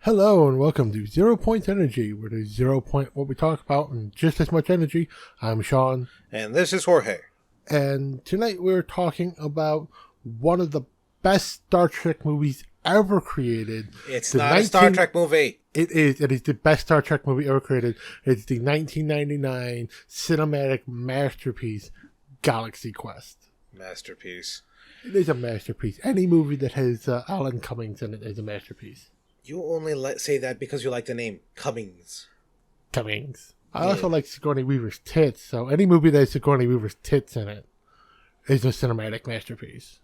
Hello and welcome to Zeropoint Energy, where there's 0 point what we talk about and just as much energy. I'm Sean. And this is Jorge. And tonight we're talking about one of the best Star Trek movies ever created. It's not a Star Trek movie. It is. It is the best Star Trek movie ever created. It's the 1999 cinematic masterpiece, Galaxy Quest. Masterpiece. It is a masterpiece. Any movie that has Alan Cummings in it is a masterpiece. You only say that because you like the name Cummings. Cummings. I also like Sigourney Weaver's tits, so any movie that has Sigourney Weaver's tits in it is a cinematic masterpiece.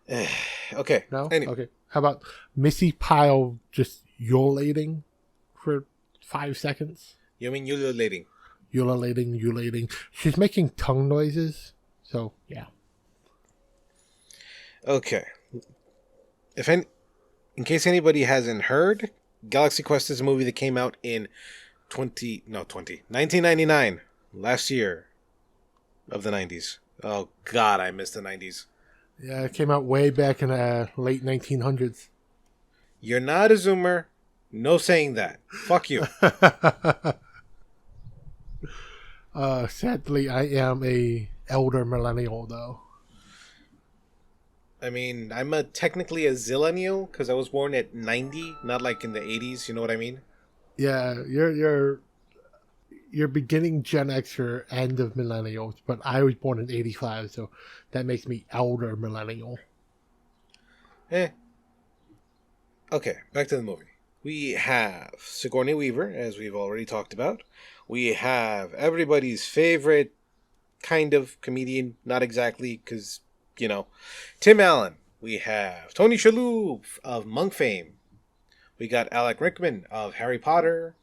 Okay. No? Anyway. Okay. How about Missy Pyle just ululating for 5 seconds? You mean ululating? Ululating. She's making tongue noises, so yeah. Okay. In case anybody hasn't heard, Galaxy Quest is a movie that came out in 1999, last year of the 90s. Oh, God, I miss the 90s. Yeah, it came out way back in the late 1900s. You're not a Zoomer. No saying that. Fuck you. Sadly, I am a elder millennial, though. I mean, I'm technically a zillennial because I was born at 90, not like in the 80s. You know what I mean? Yeah, you're beginning Gen Xer, end of millennials, but I was born in 85, so that makes me elder millennial. Okay, back to the movie. We have Sigourney Weaver, as we've already talked about. We have everybody's favorite kind of comedian, not exactly, because, you know, Tim Allen. We have Tony Shalhoub of Monk fame. We got Alec Rickman of Harry Potter.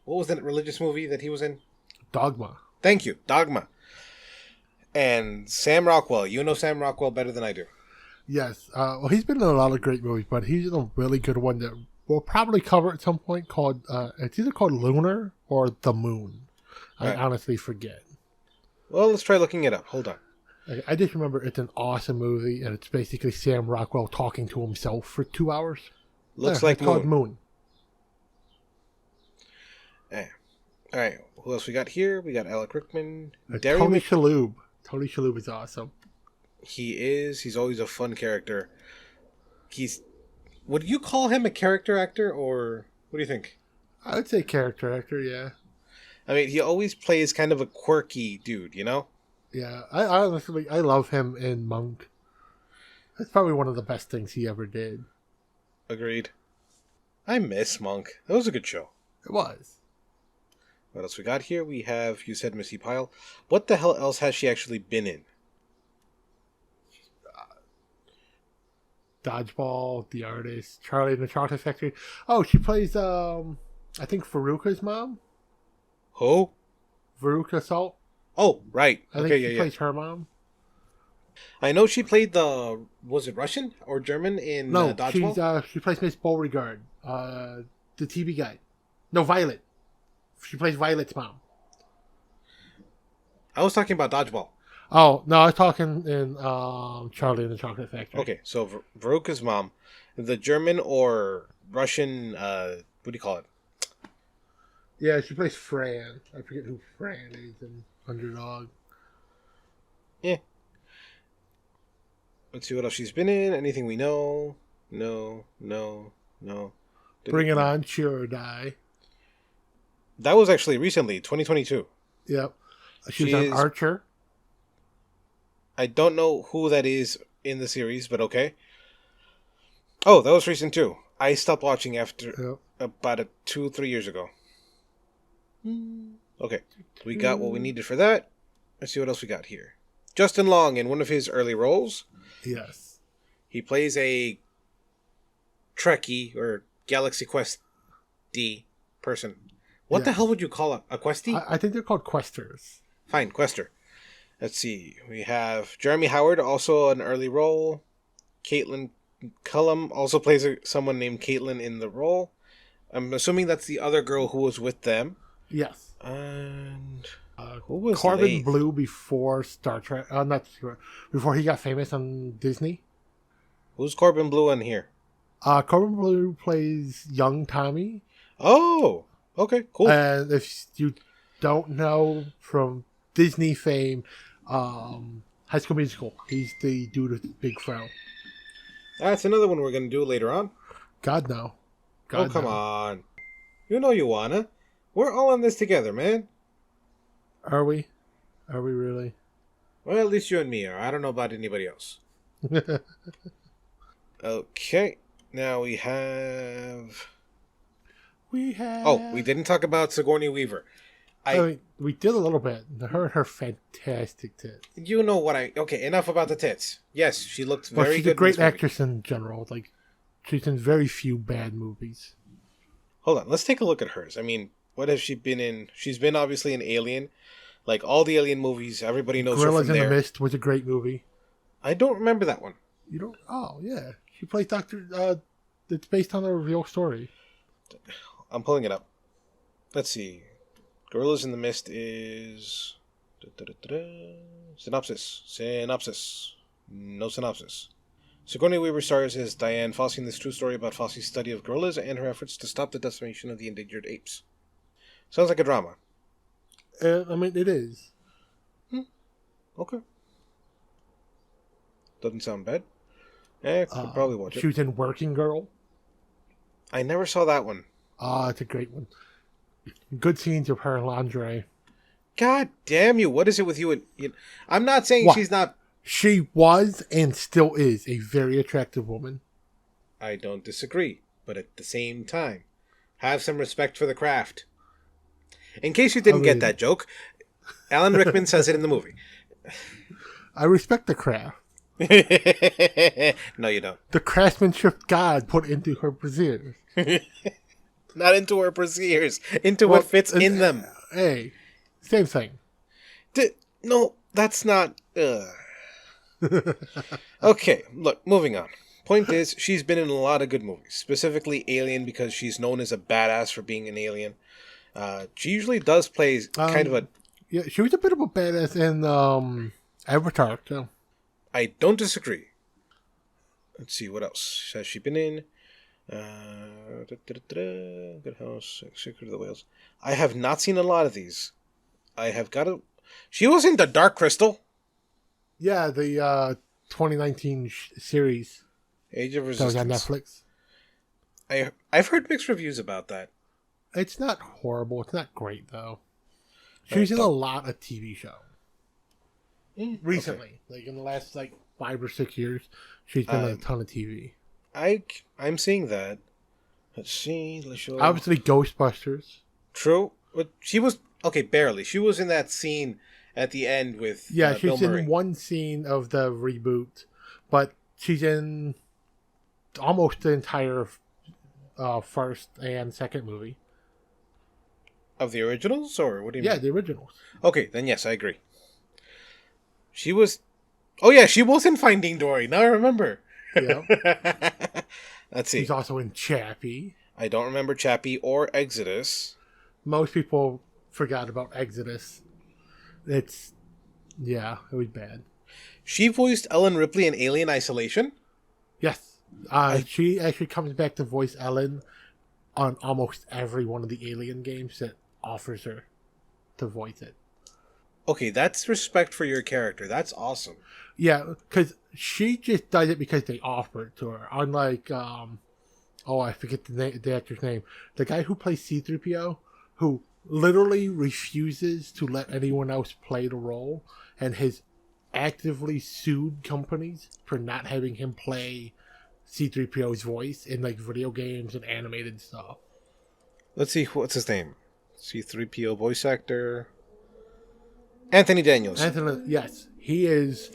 What was that religious movie that he was in? Dogma. Thank you, Dogma. And Sam Rockwell. You know Sam Rockwell better than I do. Yes. Well, he's been in a lot of great movies, but he's in a really good one that we'll probably cover at some point called, it's either called Lunar or The Moon. I honestly forget. Well, let's try looking it up. Hold on. I just remember it's an awesome movie, and it's basically Sam Rockwell talking to himself for 2 hours. Looks like it's called Moon. All right. Who else we got here? We got Alec Rickman. Tony Shalhoub. Tony Shalhoub is awesome. He is. He's always a fun character. Would you call him a character actor, or what do you think? I would say character actor, yeah. I mean, he always plays kind of a quirky dude, you know? Yeah, I honestly love him in Monk. That's probably one of the best things he ever did. Agreed. I miss Monk. That was a good show. It was. What else we got here? We have, you said Missy Pyle. What the hell else has she actually been in? Dodgeball, The Artist, Charlie and the Chocolate Factory. Oh, she plays, I think Veruca's mom? Who? Veruca Salt. Oh, right. I think she plays her mom. I know she played was it Russian or German in Dodgeball? No, she plays Miss Beauregard, the TV guide. No, Violet. She plays Violet's mom. I was talking about Dodgeball. Oh, no, I was talking in Charlie and the Chocolate Factory. Okay, so Veruca's mom, the German or Russian, what do you call it? Yeah, she plays Fran. I forget who Fran is in Underdog. Yeah. Let's see what else she's been in. Anything we know? No. Bring It On, Cheer or Die. That was actually recently, 2022. Yep. She's on Archer. I don't know who that is in the series, but okay. Oh, that was recent too. I stopped watching after about 2-3 years ago. Okay, we got what we needed for that. Let's see what else we got here. Justin Long in one of his early roles. Yes. He plays a Trekkie or Galaxy Quest D person. What the hell would you call a Questie? I think they're called Questers. Fine, Quester. Let's see. We have Jeremy Howard, also an early role. Caitlin Cullum also plays someone named Caitlin in the role. I'm assuming that's the other girl who was with them. Yes. And who was Corbin Blue before Star Trek? Not before he got famous on Disney. Who's Corbin Blue in here? Corbin Blue plays young Tommy. Oh, okay, cool. And if you don't know from Disney fame, High School Musical, he's the dude with the big fro. That's another one we're going to do later on. God, no. God, come on. You know you wanna. We're all in this together, man. Are we? Are we really? Well, at least you and me are. I don't know about anybody else. Okay. Now we have... Oh, we didn't talk about Sigourney Weaver. I mean, we did a little bit. Her and her fantastic tits. You know what I... Okay, enough about the tits. Yes, she looked very good. She's a great actress in general. Like, she's in very few bad movies. Hold on, let's take a look at hers. I mean, what has she been in? She's been obviously in Alien. Like, all the Alien movies, everybody knows her from there. Gorillas in the Mist was a great movie. I don't remember that one. You don't? Oh, yeah. She plays Dr. It's based on a real story. I'm pulling it up. Let's see. Gorillas in the Mist is... Synopsis. No synopsis. Sigourney Weaver stars as Diane Fossey in this true story about Fossey's study of gorillas and her efforts to stop the decimation of the endangered apes. Sounds like a drama. I mean, it is. Okay. Doesn't sound bad. Could probably watch it. She was in Working Girl. I never saw that one. It's a great one. Good scenes of her in lingerie. God damn you! What is it with you? I'm not saying she's not. She was and still is a very attractive woman. I don't disagree, but at the same time, have some respect for the craft. In case you didn't get that joke, Alan Rickman says it in the movie. I respect the craft. No, you don't. The craftsmanship God put into her brassieres. Not into her brassieres, into what fits in them. Hey, same thing. No, that's not... Okay, look, moving on. Point is, she's been in a lot of good movies, specifically Alien, because she's known as a badass for being an alien. She usually does play kind of a... Yeah, she was a bit of a badass in Avatar, too. I don't disagree. Let's see, what else has she been in? Good House, Secret of the Whales. I have not seen a lot of these. I have got to... She was in The Dark Crystal. Yeah, the 2019 series. Age of Resistance. That was on Netflix. I've heard mixed reviews about that. It's not horrible. It's not great, though. She's in a lot of TV shows. Recently. Okay. Like, in the last, 5 or 6 years, she's been in a ton of TV. I'm seeing that. Let's see. Obviously, Ghostbusters. True. But she was... Okay, barely. She was in that scene at the end with she's in one scene of the reboot, but she's in almost the entire first and second movie. Of the originals, or what do you mean? Yeah, the originals. Okay, then yes, I agree. She was... Oh yeah, she was in Finding Dory. Now I remember. Yeah. Let's see. She's also in Chappie. I don't remember Chappie or Exodus. Most people forgot about Exodus. It was bad. She voiced Ellen Ripley in Alien Isolation? Yes. She actually comes back to voice Ellen on almost every one of the Alien games that offers her to voice it. Okay, that's respect for your character. That's awesome. Yeah, because she just does it because they offer it to her. Unlike, I forget the actor's name. The guy who plays C-3PO, who literally refuses to let anyone else play the role and has actively sued companies for not having him play C-3PO's voice in video games and animated stuff. Let's see, what's his name? C-3PO voice actor Anthony Daniels. Yes, he is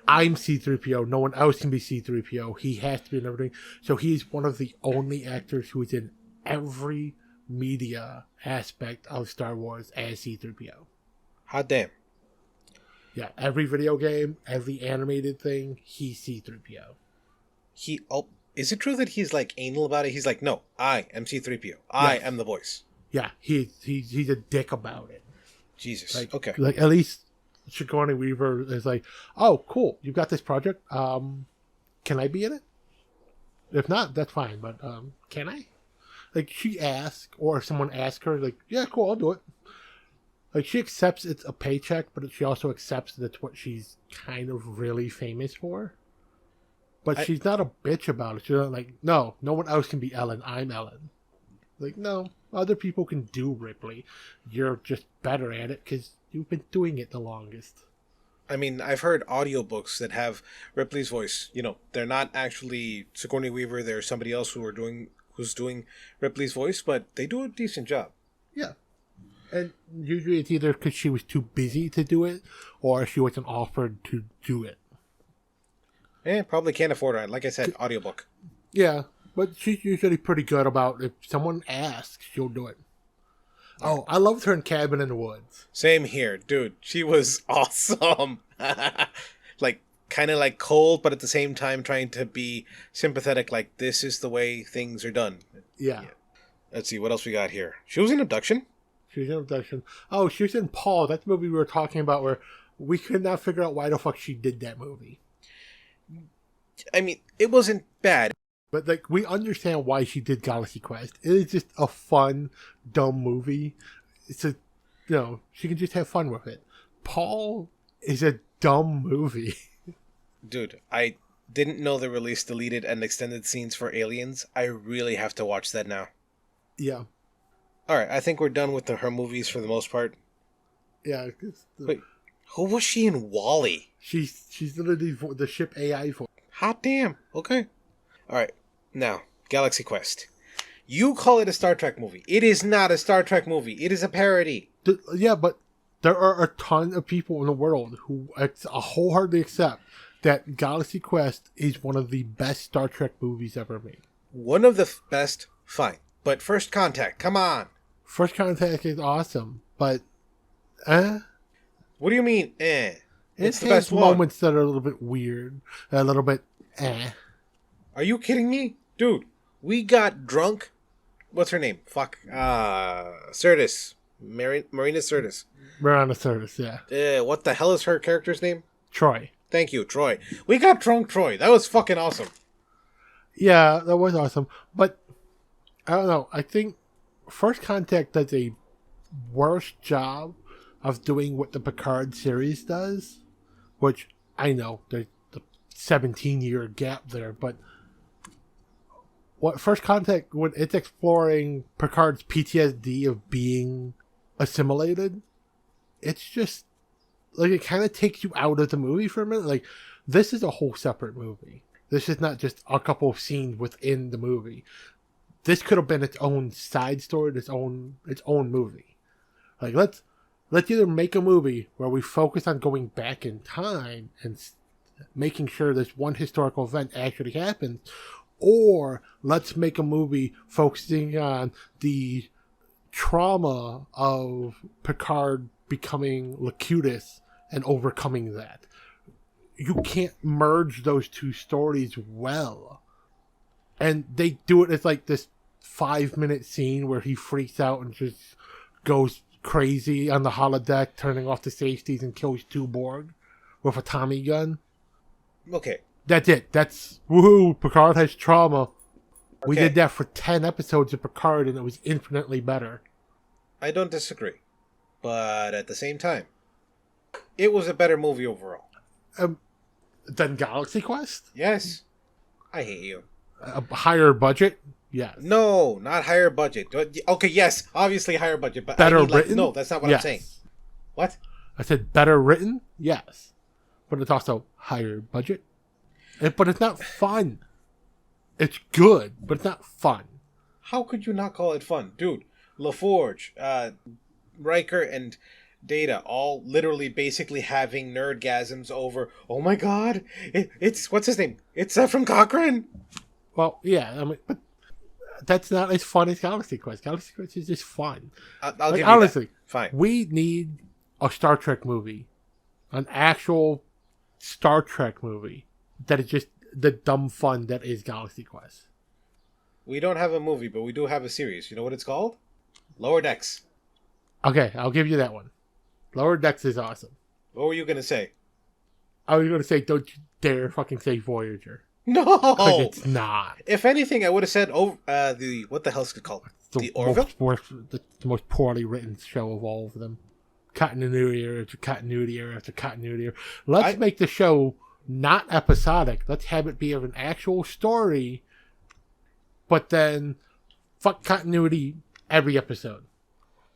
I'm C-3PO. No one else can be C-3PO. He has to be in everything. So he's one of the only actors who is in every media aspect of Star Wars as C-3PO. Hot damn. Yeah, every video game, every animated thing, he's C-3PO. Is it true that he's anal about it? He's like, no, I am C-3PO. I am the voice. Yeah, he's a dick about it. Jesus. Okay. At least Sigourney Weaver is oh, cool, you've got this project. Can I be in it? If not, that's fine. But can I? Like, she asks, or someone asks her, like, yeah, cool, I'll do it. Like, she accepts it's a paycheck, but she also accepts that it's what she's kind of really famous for. But she's not a bitch about it. She's not like, no one else can be Ellen. I'm Ellen. Like, no, other people can do Ripley. You're just better at it because you've been doing it the longest. I mean, I've heard audiobooks that have Ripley's voice. They're not actually Sigourney Weaver. There's somebody else who's doing Ripley's voice, but they do a decent job. Yeah. And usually it's either because she was too busy to do it, or she wasn't offered to do it. Probably can't afford it. Like I said, audiobook. Yeah, but she's usually pretty good about if someone asks, she'll do it. Oh, I loved her in Cabin in the Woods. Same here, dude. She was awesome. Like, kind of like cold, but at the same time trying to be sympathetic. Like, this is the way things are done. Yeah. Let's see, what else we got here? She was in Abduction. She was in Abduction. Oh, she was in Paul. That's the movie we were talking about where we could not figure out why the fuck she did that movie. I mean, it wasn't bad. But, like, we understand why she did Galaxy Quest. It is just a fun, dumb movie. She can just have fun with it. Paul is a dumb movie. Dude, I didn't know they released deleted and extended scenes for Aliens. I really have to watch that now. Yeah. Alright, I think we're done with her movies for the most part. Yeah. Wait, who was she in WALL-E? She's literally the ship AI voice. Hot damn. Okay. Alright, now, Galaxy Quest. You call it a Star Trek movie. It is not a Star Trek movie. It is a parody. Yeah, but there are a ton of people in the world who wholeheartedly accept that Galaxy Quest is one of the best Star Trek movies ever made. One of the best? Fine. But First Contact, come on. First Contact is awesome, but What do you mean, It's the has best one. moments that are a little bit weird, a little bit Are you kidding me? Dude, we got drunk. What's her name? Fuck. Sirtis. Marina Sirtis. Miranda Service, yeah. What the hell is her character's name? Troy. Thank you, Troy. We got drunk Troy. That was fucking awesome. Yeah, that was awesome. But, I don't know. I think First Contact does a worse job of doing what the Picard series does. Which, I know, there's the 17-year gap there, but what First Contact, when it's exploring Picard's PTSD of being assimilated, it's just, like, it kind of takes you out of the movie for a minute. Like, this is a whole separate movie. This is not just a couple of scenes within the movie. This could have been its own side story, its own movie. Like, let's either make a movie where we focus on going back in time and making sure this one historical event actually happens, or let's make a movie focusing on the trauma of Picard becoming Locutus and overcoming that. You can't merge those two stories well. And they do it as like this 5-minute scene where he freaks out and just goes crazy on the holodeck, turning off the safeties and kills 2 Borg with a Tommy gun. Okay. That's it. That's, woohoo, Picard has trauma. We Okay. did that for 10 episodes of Picard and it was infinitely better. I don't disagree. But at the same time, it was a better movie overall. Than Galaxy Quest? Yes. I hate you. A higher budget? Yes. No, not higher budget. Okay, yes, obviously higher budget, but Better I mean, like, written? no, that's not what Yes. I'm saying. What? I said better written? Yes. But it's also higher budget. But it's not fun. It's good, but it's not fun. How could you not call it fun? Dude, LaForge, Riker, and Data all literally basically having nerdgasms over, oh my god, it's, what's his name? It's from Cochrane! Well, yeah, I mean, but that's not as fun as Galaxy Quest. Galaxy Quest is just fun. I'll give you honestly, that. Fine. We need a Star Trek movie. An actual Star Trek movie that is just the dumb fun that is Galaxy Quest. We don't have a movie, but we do have a series. You know what it's called? Lower Decks. Okay, I'll give you that one. Lower Decks is awesome. What were you going to say? I was going to say, don't you dare fucking say Voyager. Because No. it's not. If anything, I would have said the what the hell's it called? The Orville. The most poorly written show of all of them. Continuity error after continuity error after continuity error. Let's make the show not episodic. Let's have it be of an actual story, but then fuck continuity every episode.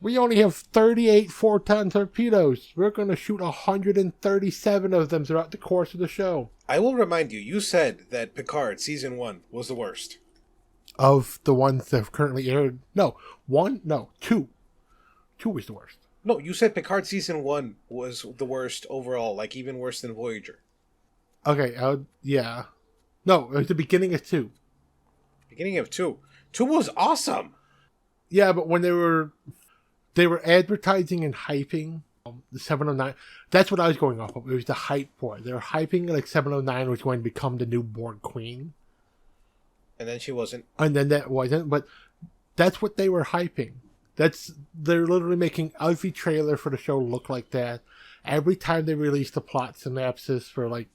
We only have 38 4-ton torpedoes. We're going to shoot 137 of them throughout the course of the show. I will remind you, you said that Picard Season 1 was the worst. Of the ones that have currently aired. No. 2. 2 was the worst. No, you said Picard Season 1 was the worst overall, like even worse than Voyager. Okay, yeah. No, it was the beginning of 2. Beginning of 2. 2 was awesome! Yeah, but when they were advertising and hyping the 709, that's what I was going off of. It was the hype for it. They were hyping like 709 was going to become the new Borg Queen. And then she wasn't. And then that wasn't, but that's what they were hyping. They're literally making every trailer for the show look like that. Every time they release the plot synopsis for like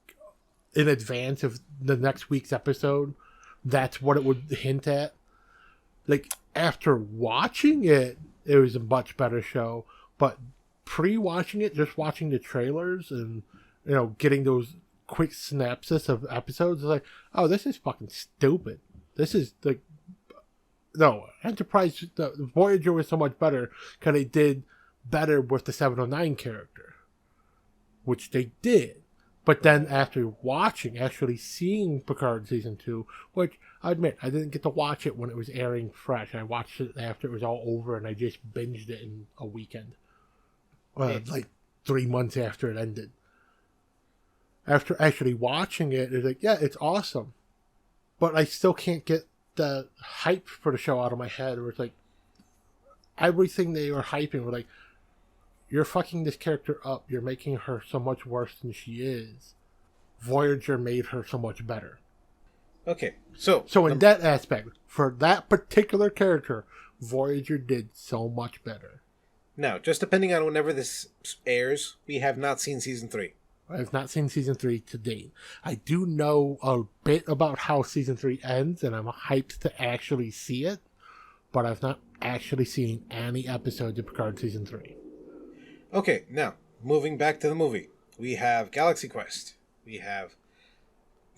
in advance of the next week's episode, that's what it would hint at. Like after watching it, it was a much better show. But pre-watching it, just watching the trailers and getting those quick synopsis of episodes, like, oh, this is fucking stupid. This is like. No, Enterprise, the Voyager was so much better because they did better with the 709 character, which they did. But then after actually seeing Picard Season 2, which I admit, I didn't get to watch it when it was airing fresh. I watched it after it was all over and I just binged it in a weekend. Like 3 months after it ended. After actually watching it, it's like, yeah, it's awesome. But I still can't get the hype for the show out of my head, where it's like everything they were hyping were like, you're fucking this character up, you're making her so much worse than she is. Voyager made her so much better. Okay, so in that aspect, for that particular character, Voyager did so much better. Now, just depending on whenever this airs, we have not seen Season 3. I have not seen Season 3 to date. I do know a bit about how Season 3 ends, and I'm hyped to actually see it, but I've not actually seen any episodes of Picard Season 3. Okay, now, moving back to the movie. We have Galaxy Quest. We have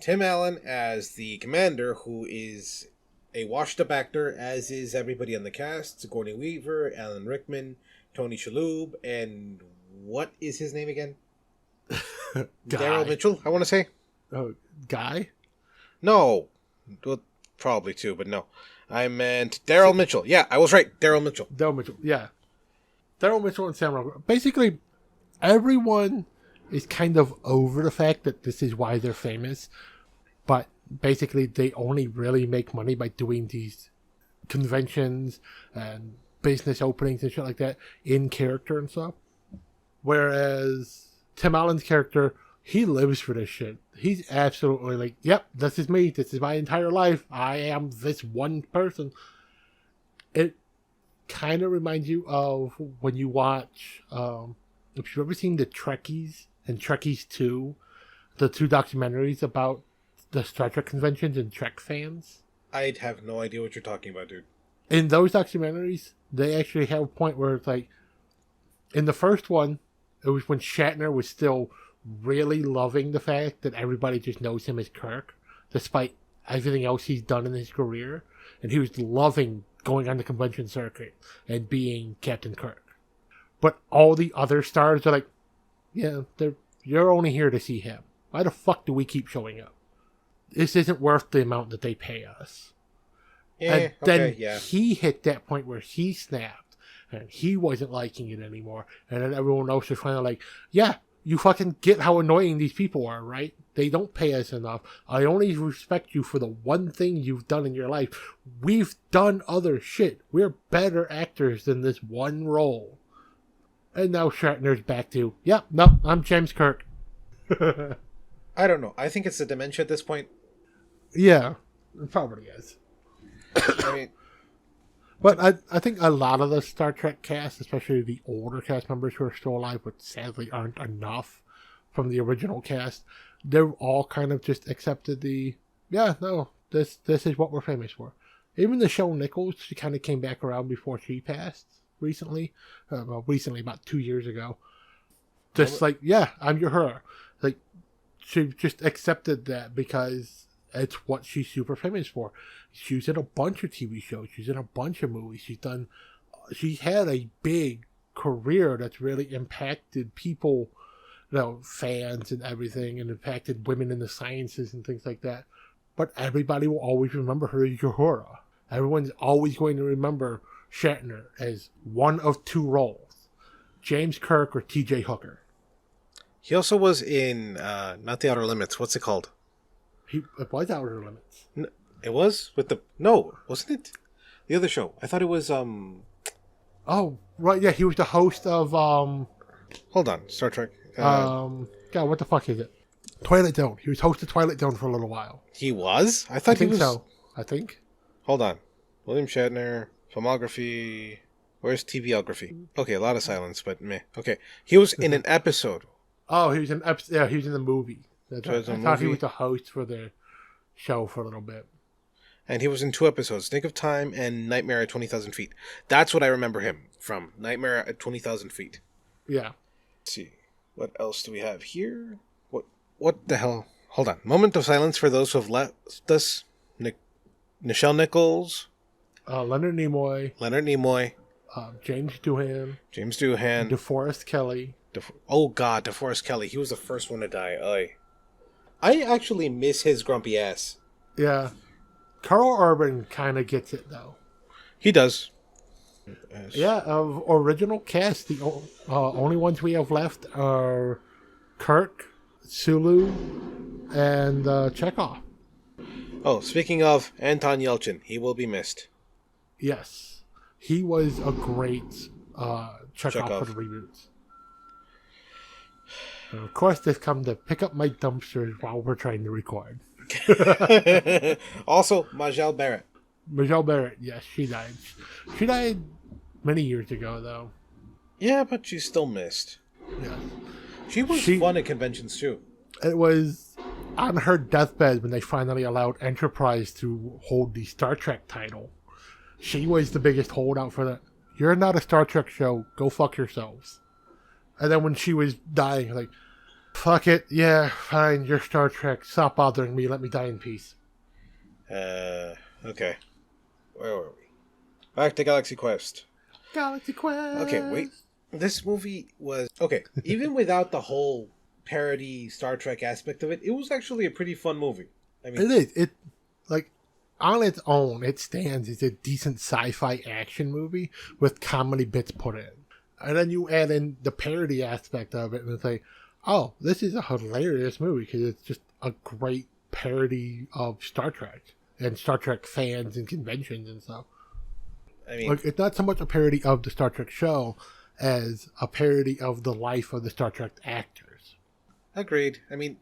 Tim Allen as the commander, who is a washed-up actor, as is everybody on the cast. Sigourney Weaver, Alan Rickman, Tony Shalhoub, and what is his name again? Daryl Mitchell, I want to say. Oh, Guy? No. Well, probably too, but no. I meant Daryl Mitchell. Yeah, I was right. Daryl Mitchell. Daryl Mitchell, yeah. Daryl Mitchell and Sam Rockwell. Basically, everyone is kind of over the fact that this is why they're famous. But basically, they only really make money by doing these conventions and business openings and shit like that in character and stuff. Whereas Tim Allen's character, he lives for this shit. He's absolutely like, yep, this is me. This is my entire life. I am this one person. It kind of reminds you of when you watch, if you've ever seen the Trekkies and Trekkies 2, the 2 documentaries about the Star Trek conventions and Trek fans. I'd have no idea what you're talking about, dude. In those documentaries, they actually have a point where it's like, in the first one, it was when Shatner was still really loving the fact that everybody just knows him as Kirk, despite everything else he's done in his career. And he was loving going on the convention circuit and being Captain Kirk. But all the other stars are like, yeah, you're only here to see him. Why the fuck do we keep showing up? This isn't worth the amount that they pay us. Yeah, and then okay, yeah. He hit that point where he snapped. And he wasn't liking it anymore. And then everyone else was kind of like, yeah, you fucking get how annoying these people are, right? They don't pay us enough. I only respect you for the one thing you've done in your life. We've done other shit. We're better actors than this one role. And now Shatner's back to, yep, no, I'm James Kirk. I don't know. I think it's the dementia at this point. Yeah, it probably is. I mean... But I think a lot of the Star Trek cast, especially the older cast members who are still alive, but sadly aren't enough from the original cast, they've all kind of just accepted the, Yeah, no, this is what we're famous for. Even the show Nichols, she kind of came back around before she passed recently. Recently, about 2 years ago. Just like, yeah, I'm your her. Like, she just accepted that because it's what she's super famous for. She's in a bunch of TV shows. She's in a bunch of movies. She's had a big career that's really impacted people, fans and everything, and impacted women in the sciences and things like that. But everybody will always remember her as Uhura. Everyone's always going to remember Shatner as one of two roles, James Kirk or T.J. Hooker. He also was in not The Outer Limits. What's it called? It was Outer Limits. No, it was with the wasn't it? The other show. I thought it was Oh right, yeah, he was the host of Hold on, Star Trek. God, what the fuck is it? Twilight Zone. He was host of Twilight Zone for a little while. He was? I thought he was. So. I think. Hold on, William Shatner filmography. Where's TVography? Okay, a lot of silence, but meh. Okay, he was in an episode. Oh, he was in he was in the movie. I thought he was the host for the show for a little bit. And he was in 2 episodes, Nick of Time and Nightmare at 20,000 Feet. That's what I remember him from, Nightmare at 20,000 Feet. Yeah. Let's see. What else do we have here? What the hell? Hold on. Moment of silence for those who have left us. Nichelle Nichols. Leonard Nimoy. James Doohan. DeForest Kelley. Oh, God, DeForest Kelley. He was the first one to die. I actually miss his grumpy ass. Yeah. Carl Urban kind of gets it, though. He does. Yeah, of original cast, the only ones we have left are Kirk, Sulu, and Chekhov. Oh, speaking of Anton Yelchin, he will be missed. Yes. He was a great Chekhov for the reboots. And of course, they've come to pick up my dumpsters while we're trying to record. Also, Majel Barrett. Yes, she died. She died many years ago, though. Yeah, but she's still missed. Yeah. She was fun at conventions, too. It was on her deathbed when they finally allowed Enterprise to hold the Star Trek title. She was the biggest holdout for that. You're not a Star Trek show. Go fuck yourselves. And then when she was dying, like, fuck it. Yeah, fine. You're Star Trek. Stop bothering me. Let me die in peace. Okay. Where were we? Back to Galaxy Quest. Okay, wait. This movie was... Okay, even without the whole parody Star Trek aspect of it, it was actually a pretty fun movie. I mean, it is. It, like, on its own, it stands as a decent sci-fi action movie with comedy bits put in. And then you add in the parody aspect of it and it's like, oh, this is a hilarious movie because it's just a great parody of Star Trek and Star Trek fans and conventions and stuff. I mean, like, it's not so much a parody of the Star Trek show as a parody of the life of the Star Trek actors. Agreed. I mean,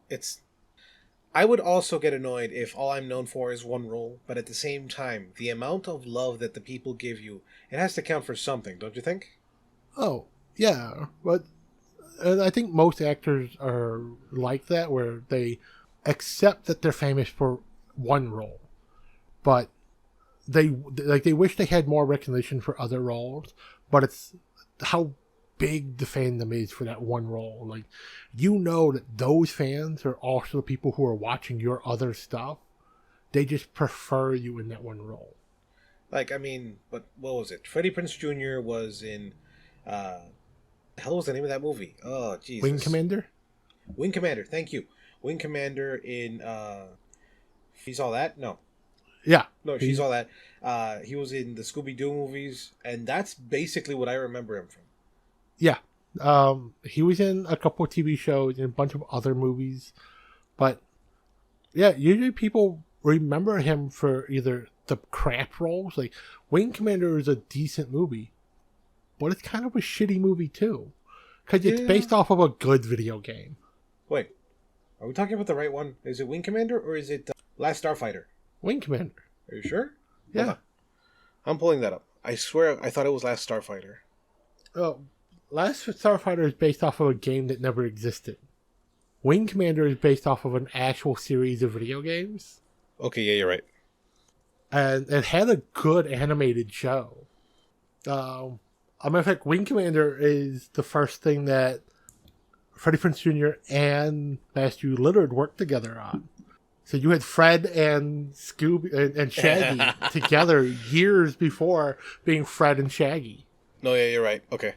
I would also get annoyed if all I'm known for is one role, but at the same time, the amount of love that the people give you, it has to count for something, don't you think? Oh, yeah. But I think most actors are like that, where they accept that they're famous for one role, but they wish they had more recognition for other roles, but it's how big the fandom is for that one role. Like, you know that those fans are also the people who are watching your other stuff. They just prefer you in that one role. Like, I mean, what was it? Freddie Prinze Jr. was in, the hell was the name of that movie? Oh, Jesus. Wing Commander? Wing Commander, thank you. Wing Commander in, She's All That? No. Yeah. No, She's All That. He was in the Scooby-Doo movies, and that's basically what I remember him from. Yeah. He was in a couple of TV shows and a bunch of other movies. But, yeah, usually people remember him for either the crap roles. Like, Wing Commander is a decent movie, but it's kind of a shitty movie, too. Because it's based off of a good video game. Wait. Are we talking about the right one? Is it Wing Commander, or is it Last Starfighter? Wing Commander. Are you sure? Yeah. I'm pulling that up. I swear I thought it was Last Starfighter. Oh, Last Starfighter is based off of a game that never existed. Wing Commander is based off of an actual series of video games. Okay, yeah, you're right. And it had a good animated show. A matter of fact, Wing Commander is the first thing that Freddie Prinze Jr. and Matthew Lillard worked together on. So you had Fred and Scooby and Shaggy together years before being Fred and Shaggy. No, yeah, you're right. Okay.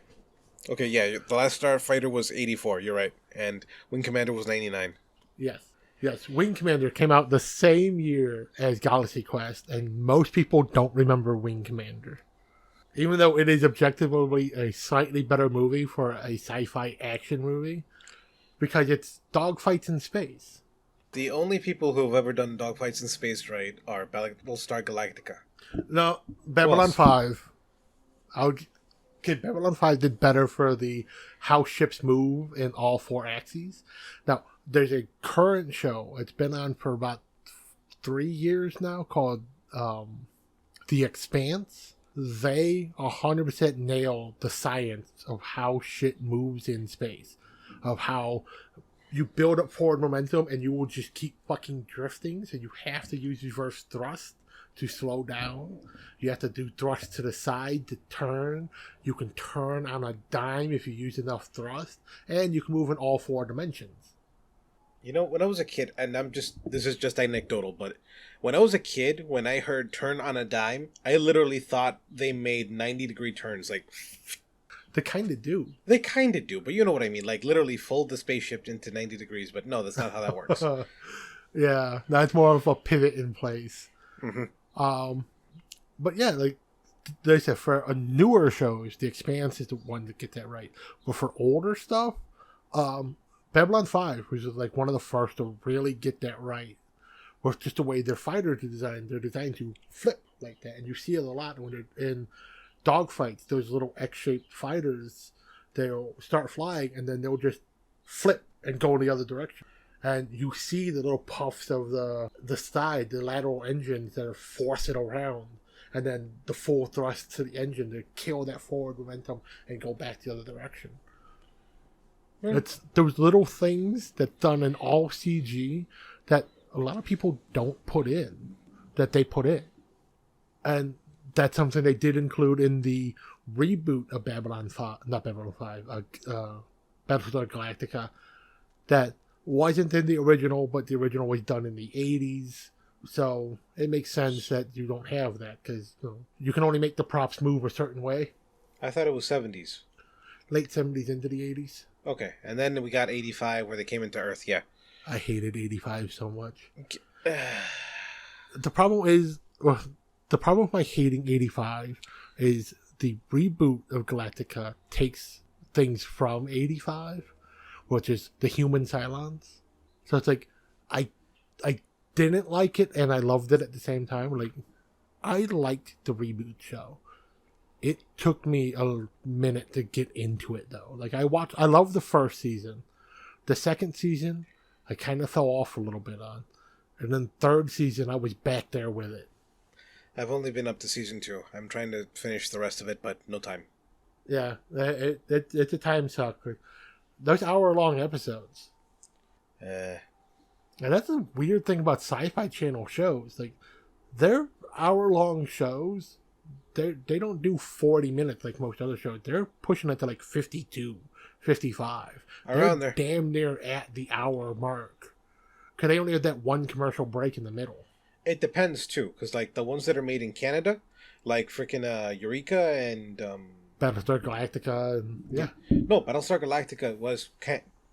Okay, yeah, the last Starfighter was 84, you're right. And Wing Commander was 99. Yes. Yes. Wing Commander came out the same year as Galaxy Quest, and most people don't remember Wing Commander. Even though it is objectively a slightly better movie for a sci-fi action movie, because it's dogfights in space. The only people who have ever done dogfights in space right are Battlestar Galactica. No, Babylon 5. Babylon 5 did better for the how ships move in all four axes. Now, there's a current show. It's been on for about 3 years now called The Expanse. They 100% nail the science of how shit moves in space. Of how you build up forward momentum and you will just keep fucking drifting. So you have to use reverse thrust to slow down. You have to do thrust to the side to turn. You can turn on a dime if you use enough thrust. And you can move in all four dimensions. You know, when I was a kid, and this is just anecdotal, but when I was a kid, when I heard turn on a dime, I literally thought they made 90-degree turns. Like, they kind of do. They kind of do, but you know what I mean. Like, literally fold the spaceship into 90 degrees, but no, that's not how that works. Yeah, that's more of a pivot in place. Mm-hmm. But yeah, like they said, for a newer shows, The Expanse is the one to get that right. But for older stuff, Babylon 5, which is like one of the first to really get that right, was just the way their fighters are designed. They're designed to flip like that, and you see it a lot when they're in dogfights. Those little X-shaped fighters, they'll start flying, and then they'll just flip and go in the other direction. And you see the little puffs of the side, the lateral engines that are forcing around, and then the full thrust to the engine to kill that forward momentum and go back the other direction. It's those little things that done in all CG that a lot of people don't put in, that they put in. And that's something they did include in the reboot of Babylon 5, not Babylon 5, Battlestar Galactica, that wasn't in the original, but the original was done in the 80s. So it makes sense that you don't have that, because you can only make the props move a certain way. I thought it was 70s. Late 70s into the 80s. Okay, and then we got 85 where they came into Earth, yeah. I hated 85 so much. The problem with my hating 85 is the reboot of Galactica takes things from 85, which is the human Cylons. So it's like, I didn't like it and I loved it at the same time. Like, I liked the reboot show. It took me a minute to get into it, though. Like, I love the first season. The second season, I kind of fell off a little bit on. And then third season, I was back there with it. I've only been up to season 2. I'm trying to finish the rest of it, but no time. Yeah, it's a time suck. Those hour-long episodes. And that's a weird thing about Sci-Fi Channel shows. Like, their hour-long shows, they don't do 40 minutes like most other shows. They're pushing it to like 52, 55. Around They're there. damn near at the hour mark. Because they only had that one commercial break in the middle. It depends, too, because, like, the ones that are made in Canada, like freaking Eureka and... Battlestar Galactica, and yeah. No, Battlestar Galactica was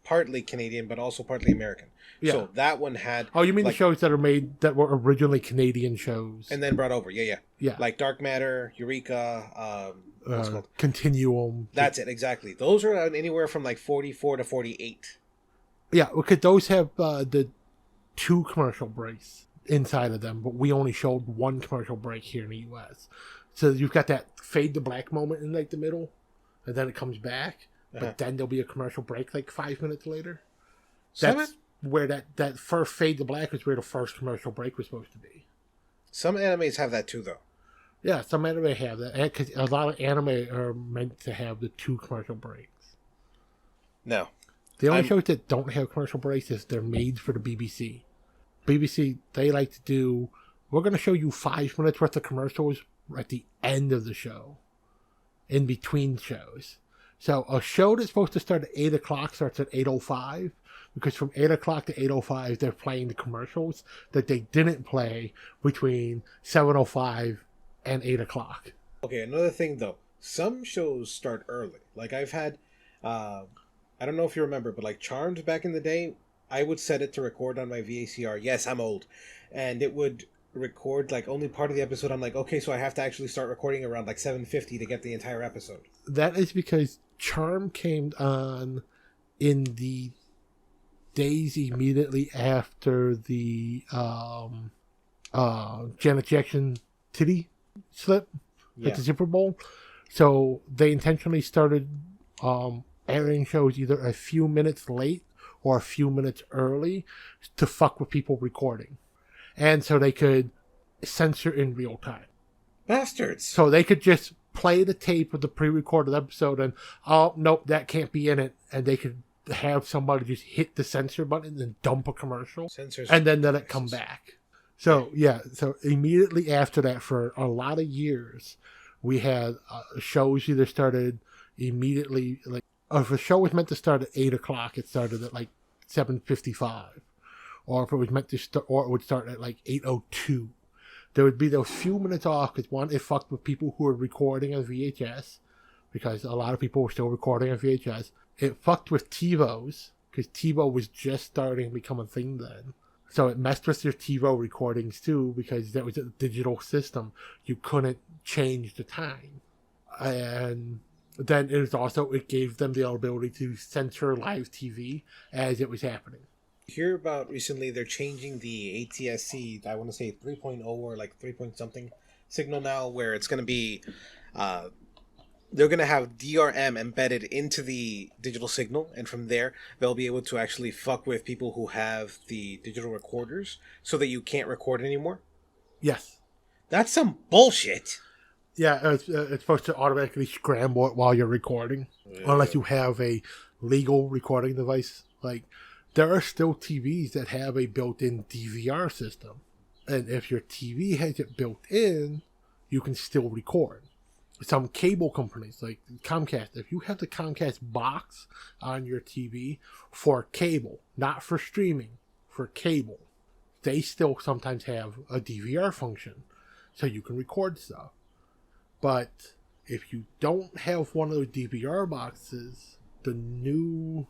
partly Canadian, but also partly American. Yeah. So that one had... Oh, you mean like, the shows that are made, that were originally Canadian shows? And then brought over, yeah. Yeah. Like Dark Matter, Eureka, what's it called? Continuum. That's it, exactly. Those are anywhere from like 44 to 48. Yeah, because those have the 2 commercial breaks inside of them, but we only showed 1 commercial break here in the U.S. So you've got that fade to black moment in like the middle, and then it comes back, but then there'll be a commercial break like 5 minutes later. That's where that first fade to black is where the first commercial break was supposed to be. Some animes have that too, though. Yeah, some anime have that, because a lot of anime are meant to have the 2 commercial breaks. No. The only shows that don't have commercial breaks is they're made for the BBC. BBC, they like to do, we're going to show you 5 minutes worth of commercials at the end of the show, in between shows. So a show that's supposed to start at 8 o'clock starts at 8:05, because from 8 o'clock to 8:05, they're playing the commercials that they didn't play between 7:05 and 8 o'clock. Okay, another thing though, some shows start early. Like I've had, I don't know if you remember, but like Charmed back in the day, I would set it to record on my VCR. Yes, I'm old. And it would record like only part of the episode. I'm like, okay, so I have to actually start recording around like 7:50 to get the entire episode. That is because Charm came on in the days immediately after the Janet Jackson titty slip at the Super Bowl. So they intentionally started airing shows either a few minutes late or a few minutes early to fuck with people recording. And so they could censor in real time. Bastards! So they could just play the tape of the pre-recorded episode and, oh, nope, that can't be in it. And they could have somebody just hit the censor button and dump a commercial. Censors and then let it come back. So, yeah. So immediately after that, for a lot of years, we had shows either started immediately, like, if a show was meant to start at 8 o'clock, it started at like 7:55. Or if it was meant to start, or it would start at like 8:02. There would be those few minutes off because, one, it fucked with people who were recording on VHS, because a lot of people were still recording on VHS. It fucked with TiVos because TiVo was just starting to become a thing then. So it messed with your TiVo recordings too, because that was a digital system. You couldn't change the time. And then it gave them the ability to censor live TV as it was happening. Hear about recently they're changing the ATSC, I want to say 3.0 or like 3 point something signal now, where it's going to be they're going to have DRM embedded into the digital signal, and from there they'll be able to actually fuck with people who have the digital recorders so that you can't record anymore. Yes. That's some bullshit. Yeah, it's supposed to automatically scramble it while you're recording, unless you have a legal recording device. Like, there are still TVs that have a built-in DVR system. And if your TV has it built in, you can still record. Some cable companies, like Comcast, if you have the Comcast box on your TV for cable, not for streaming, for cable, they still sometimes have a DVR function, so you can record stuff. But if you don't have one of those DVR boxes, the new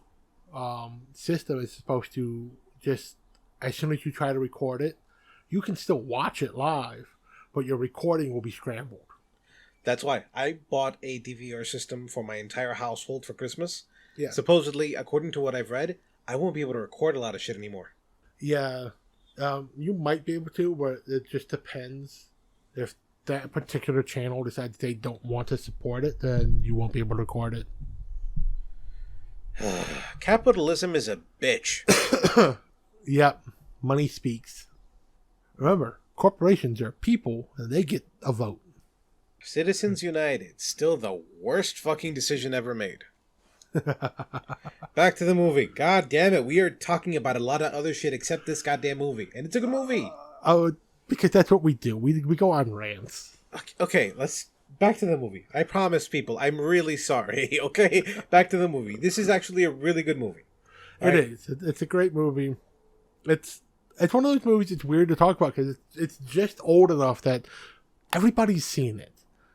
system is supposed to just, as soon as you try to record it, you can still watch it live, but your recording will be scrambled. That's why I bought a DVR system for my entire household for Christmas. Yeah. Supposedly, according to what I've read, I won't be able to record a lot of shit anymore. Yeah. You might be able to, but it just depends. If that particular channel decides they don't want to support it, then you won't be able to record it. Capitalism is a bitch. Yep. Money speaks. Remember, corporations are people, and they get a vote. Citizens United, still the worst fucking decision ever made. Back to the movie. God damn it, we are talking about a lot of other shit except this goddamn movie. And it's a good movie. Because that's what we do. We go on rants. Okay, let's... Back to the movie. I promise, people, I'm really sorry, okay? Back to the movie. This is actually a really good movie. It is. It's a great movie. It's one of those movies it's weird to talk about because it's just old enough that everybody's seen it.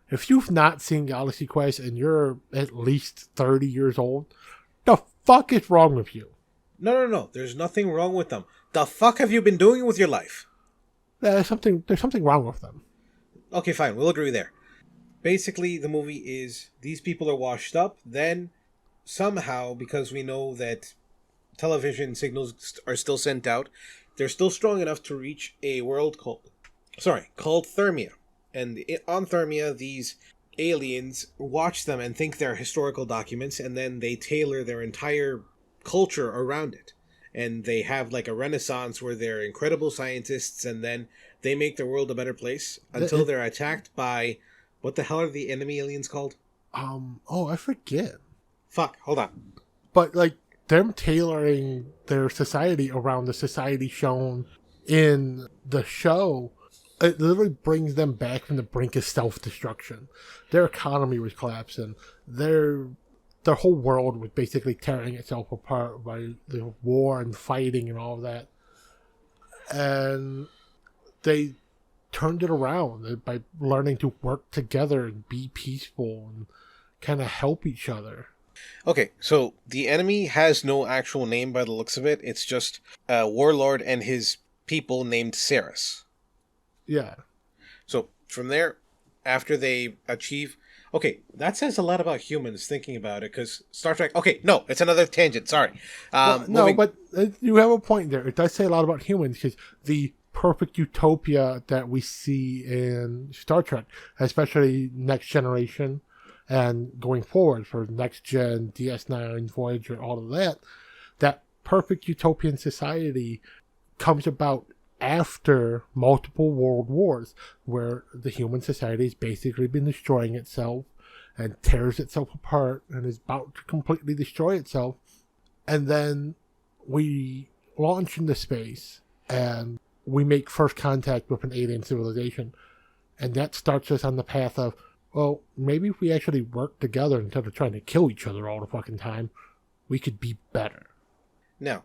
If you've not seen Galaxy Quest and you're at least 30 years old, the fuck is wrong with you? No. There's nothing wrong with them. The fuck have you been doing with your life? There's something wrong with them. Okay, fine. We'll agree there. Basically, the movie is these people are washed up. Then, somehow, because we know that television signals are still sent out, they're still strong enough to reach a world called Thermia. And on Thermia, these aliens watch them and think they're historical documents, and then they tailor their entire culture around it. And they have like a renaissance where they're incredible scientists, and then they make the world a better place until they're attacked by... What the hell are the enemy aliens called? I forget. Fuck, hold on. But, like, them tailoring their society around the society shown in the show, it literally brings them back from the brink of self-destruction. Their economy was collapsing. Their whole world was basically tearing itself apart by the war and fighting and all of that. And they turned it around by learning to work together and be peaceful and kind of help each other. Okay, so the enemy has no actual name by the looks of it. It's just a warlord and his people named Ceres. Yeah. So from there, after they achieve... Okay, that says a lot about humans thinking about it, because Star Trek... Okay, no, it's another tangent, sorry. But you have a point there. It does say a lot about humans, because the perfect utopia that we see in Star Trek, especially Next Generation, and going forward for Next Gen, DS9, Voyager, all of that, that perfect utopian society comes about after multiple world wars, where the human society has basically been destroying itself and tears itself apart and is about to completely destroy itself. And then we launch into space and we make first contact with an alien civilization. And that starts us on the path of, well, maybe if we actually work together instead of trying to kill each other all the fucking time, we could be better. Now,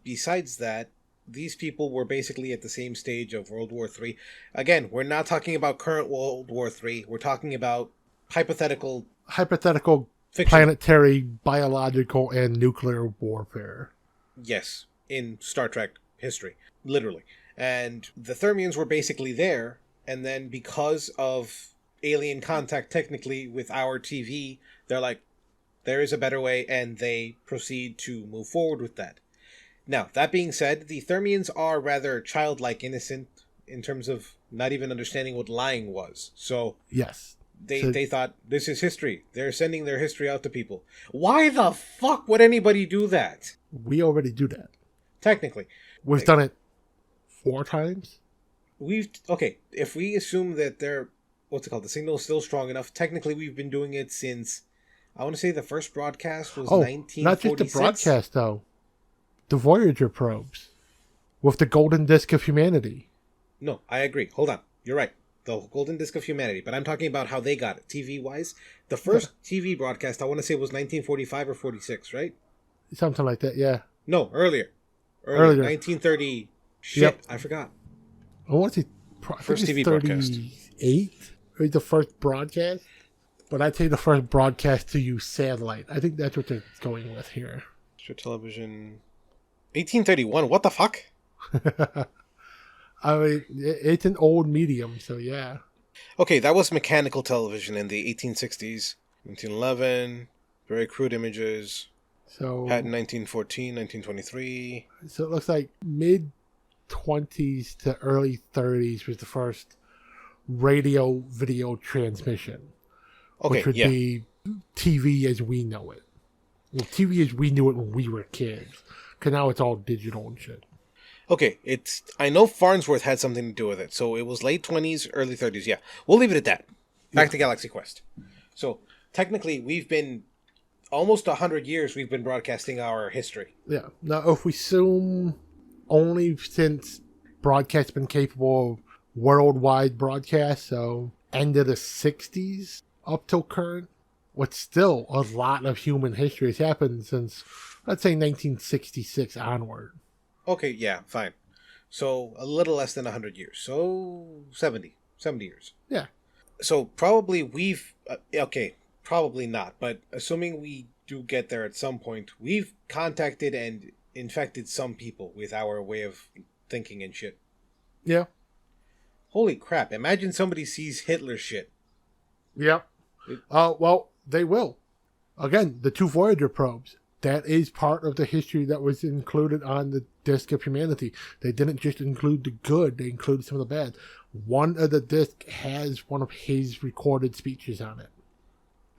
besides that, these people were basically at the same stage of World War III. Again, we're not talking about current World War III. We're talking about hypothetical fiction. Planetary, biological, and nuclear warfare. Yes, in Star Trek history, literally. And the Thermians were basically there, and then because of alien contact technically with our TV, they're like, there is a better way, and they proceed to move forward with that. Now, that being said, the Thermians are rather childlike innocent in terms of not even understanding what lying was. So, yes, they thought, this is history. They're sending their history out to people. Why the fuck would anybody do that? We already do that. Technically. We've done it 4 times? Okay, if we assume that they're, the signal is still strong enough, technically we've been doing it since, I want to say the first broadcast was 1946. Not just the broadcast, though. The Voyager probes with the golden disc of humanity. No, I agree. Hold on. You're right. The golden disc of humanity. But I'm talking about how they got it, TV-wise. The first TV broadcast, I want to say, was 1945 or 46, right? Something like that, yeah. No, earlier. 1930. Shit, yep. I forgot. I want to say... First TV broadcast. 38? Or the first broadcast? But I'd say the first broadcast to use satellite. I think that's what they're going with here. Television... 1831, what the fuck? I mean, it's an old medium, so yeah. Okay, that was mechanical television in the 1860s. 1911, very crude images. So Patent 1914, 1923. So it looks like mid-20s to early 30s was the first radio video transmission. Okay, which would be TV as we know it. Well, TV as we knew it when we were kids. Because now it's all digital and shit. Okay, I know Farnsworth had something to do with it. So it was late 20s, early 30s. Yeah, we'll leave it at that. Back to Galaxy Quest. So technically, we've been almost 100 years we've been broadcasting our history. Yeah. Now, if we assume only since broadcast's been capable of worldwide broadcast, so end of the 60s up till current, what's still a lot of human history has happened since... Let's say 1966 onward. Okay, yeah, fine. So a little less than 100 years. So 70 years. Yeah. So probably we've... probably not. But assuming we do get there at some point, we've contacted and infected some people with our way of thinking and shit. Yeah. Holy crap. Imagine somebody sees Hitler shit. Yeah. Well, they will. Again, the 2 Voyager probes. That is part of the history that was included on the Disc of Humanity. They didn't just include the good, they included some of the bad. One of the disc has one of his recorded speeches on it.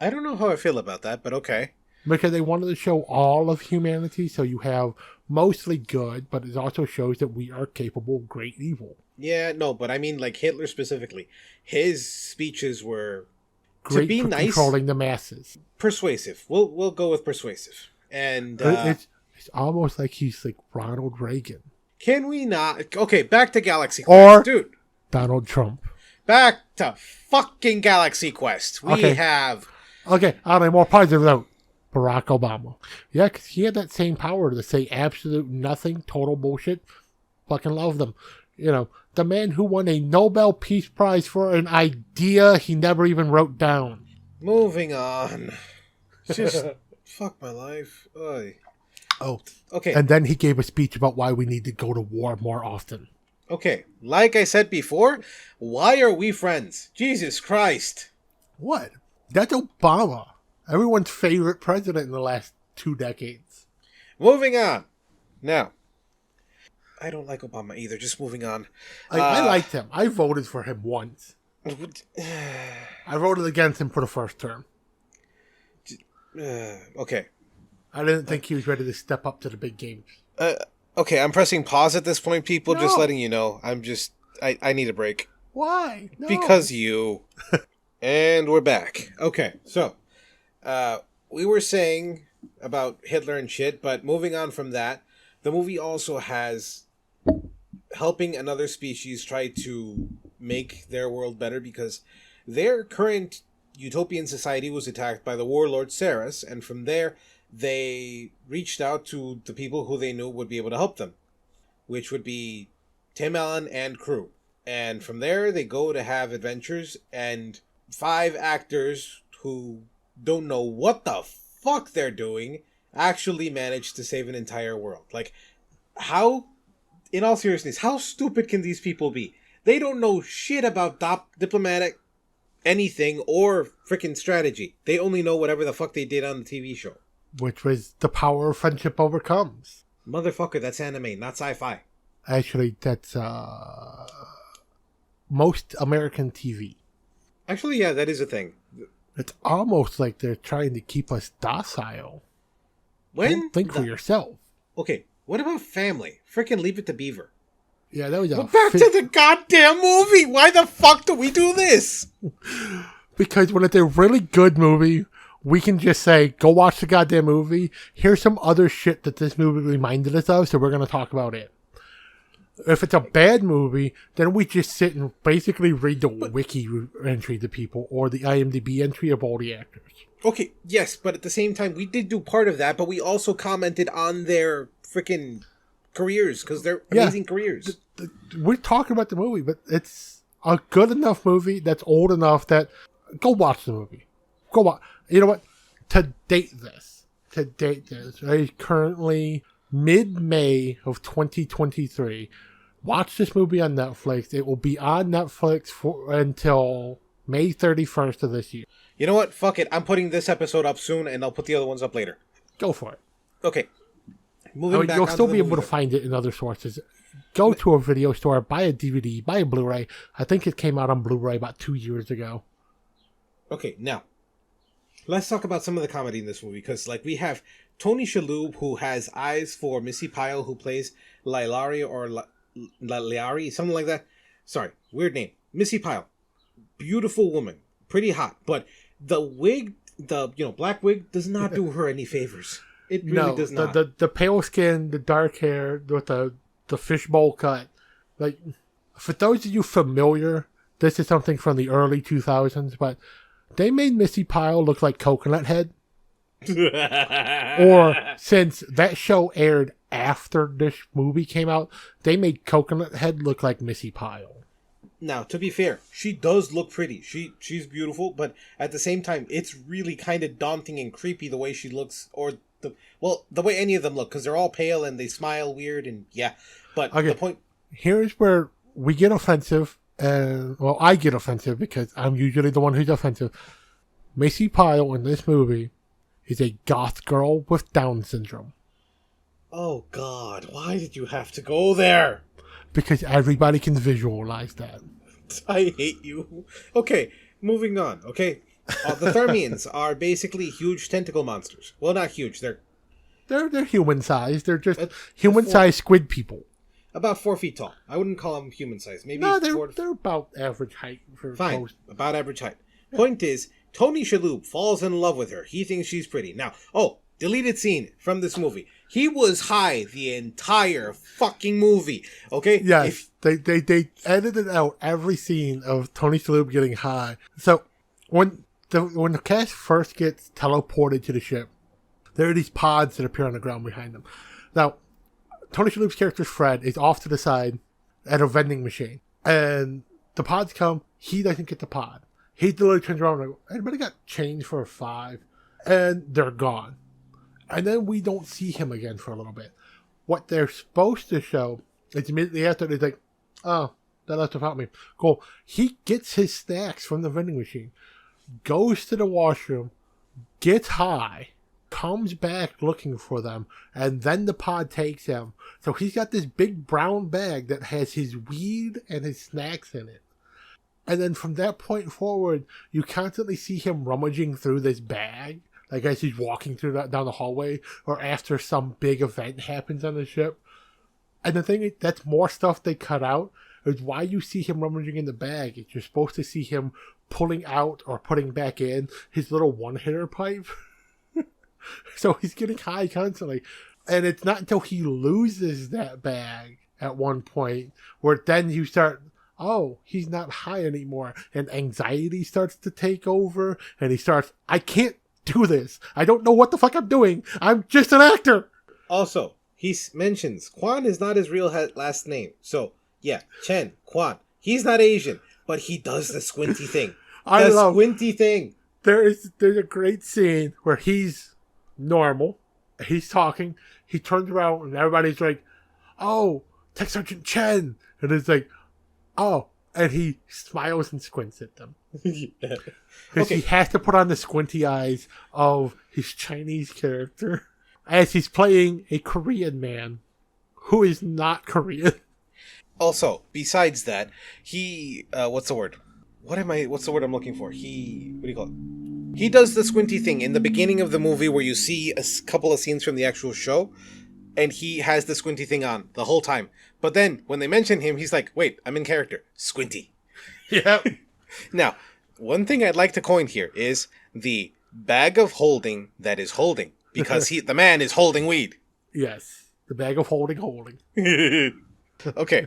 I don't know how I feel about that, but okay. Because they wanted to show all of humanity, so you have mostly good, but it also shows that we are capable of great evil. Yeah, no, but I mean like Hitler specifically. His speeches were, great to be for nice, controlling the masses. Persuasive. We'll go with persuasive. And it's almost like he's like Ronald Reagan. Can we not? Okay, back to Galaxy Quest. Or Dude, Donald Trump. back to fucking Galaxy Quest. We Okay. have... Okay, on a more positive note, Barack Obama. Yeah, because he had that same power to say absolute nothing, total bullshit. Fucking love them. You know, the man who won a Nobel Peace Prize for an idea he never even wrote down. Moving on. Just fuck my life. Oy. Oh, Okay. and then he gave a speech about why we need to go to war more often. Okay. Like I said before, why are we friends? Jesus Christ. What? That's Obama. Everyone's favorite president in the last 2 decades. Moving on. Now, I don't like Obama either. Just moving on. I liked him. I voted for him once. I voted against him for the first term. Okay. I didn't think he was ready to step up to the big games. Okay, I'm pressing pause at this point, people. No. Just letting you know. I need a break. Why? No. Because you. And we're back. Okay, so we were saying about Hitler and shit, but moving on from that, the movie also has helping another species try to make their world better because their current utopian society was attacked by the warlord Ceres, and from there they reached out to the people who they knew would be able to help them, which would be Tim Allen and crew. And from there they go to have adventures, and 5 actors who don't know what the fuck they're doing actually managed to save an entire world. Like, how, in all seriousness, how stupid can these people be? They don't know shit about diplomatic anything or freaking strategy. They only know whatever the fuck they did on the TV show. Which was the power of friendship overcomes. Motherfucker, that's anime, not sci-fi. Actually, that's most American TV. Actually, yeah, that is a thing. It's almost like they're trying to keep us docile. Don't think for yourself. Okay, what about family? Freaking Leave It to Beaver. Yeah, that was Well, back to the goddamn movie. Why the fuck do we do this? Because when it's a really good movie, we can just say, go watch the goddamn movie. Here's some other shit that this movie reminded us of, so we're going to talk about it. If it's a bad movie, then we just sit and basically read the wiki entry to people or the IMDb entry of all the actors. Okay, yes, but at the same time, we did do part of that, but we also commented on their freaking careers, because they're amazing careers. We're talking about the movie, but it's a good enough movie that's old enough that go watch the movie. Go watch. You know what? To date this, right? Currently mid-May of 2023. Watch this movie on Netflix. It will be on Netflix until May 31st of this year. You know what? Fuck it. I'm putting this episode up soon, and I'll put the other ones up later. Go for it. Okay. Moving back. You'll still be able to find it in other sources. Go to a video store, buy a DVD, buy a Blu-ray. I think it came out on Blu-ray about 2 years ago. Okay, now let's talk about some of the comedy in this movie, because we have Tony Shalhoub, who has eyes for Missy Pyle, who plays Lailari or Laliari, something like that. Sorry, weird name. Missy Pyle, beautiful woman, pretty hot, but the wig, the black wig, does not do her any favors. It really does not. The pale skin, the dark hair with the fishbowl cut. Like, for those of you familiar, this is something from the early 2000s, but they made Missy Pyle look like Coconut Head. Or, since that show aired after this movie came out, they made Coconut Head look like Missy Pyle. Now, to be fair, she does look pretty. She's beautiful, but at the same time, it's really kind of daunting and creepy the way she looks, or the way any of them look, because they're all pale and they smile weird, and yeah. But okay, the point... Here's where we get offensive, and, well, I get offensive because I'm usually the one who's offensive. Missy Pyle in this movie is a goth girl with Down syndrome. Oh, God, why did you have to go there? Because everybody can visualize that. I hate you. Okay, moving on, okay? The Thermians are basically huge tentacle monsters. Well, not huge, they're human-sized. They're just human-sized squid people. About 4 feet tall. I wouldn't call them human-sized. Maybe no, they're about average height. Fine, most. About average height. Yeah. Point is, Tony Shalhoub falls in love with her. He thinks she's pretty. Now, deleted scene from this movie. He was high the entire fucking movie. Okay? Yes, they edited out every scene of Tony Shalhoub getting high. So when the cast first gets teleported to the ship, there are these pods that appear on the ground behind them. Now, Tony Shalhoub's character Fred is off to the side at a vending machine, and the pods come. He doesn't get the pod. He literally turns around and goes, "Anybody got change for a $5?" And they're gone. And then we don't see him again for a little bit. What they're supposed to show is immediately after, they're like, "Oh, that left without me." Cool. He gets his snacks from the vending machine, goes to the washroom, gets high, comes back looking for them, and then the pod takes him. So he's got this big brown bag that has his weed and his snacks in it. And then from that point forward, you constantly see him rummaging through this bag, like as he's walking through down the hallway, or after some big event happens on the ship. And the thing is, that's more stuff they cut out, is why you see him rummaging in the bag. You're supposed to see him pulling out or putting back in his little one-hitter pipe. So he's getting high constantly. And it's not until he loses that bag at one point where then you start, oh, he's not high anymore. And anxiety starts to take over. And he starts, I can't do this. I don't know what the fuck I'm doing. I'm just an actor. Also, he mentions Kwan is not his real last name. So, yeah, Chen, Kwan. He's not Asian, but he does the squinty thing. Squinty thing. There's a great scene where he's normal. He's talking. He turns around and everybody's like, "Oh, Tech Sergeant Chen." And it's like, "Oh." And he smiles and squints at them. Because he has to put on the squinty eyes of his Chinese character as he's playing a Korean man who is not Korean. Also, besides that, he, what's the word? What's the word I'm looking for? What do you call it? He does the squinty thing in the beginning of the movie where you see a couple of scenes from the actual show, and he has the squinty thing on the whole time. But then, when they mention him, he's like, wait, I'm in character. Squinty. Yep. Now, one thing I'd like to coin here is the bag of holding that is holding. Because the man is holding weed. Yes. The bag of holding. Okay.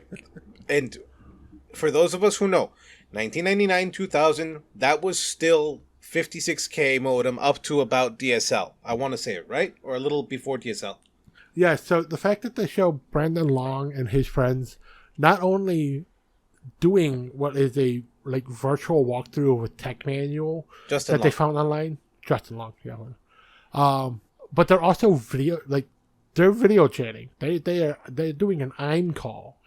And for those of us who know, 1999, 2000, that was still 56K modem up to about DSL. I want to say it, right? Or a little before DSL. Yeah, so the fact that they show Brandon Long and his friends not only doing what is a virtual walkthrough of a tech manual they found online. Justin Long, yeah. But they're also they're video chatting. They're doing an AIM call.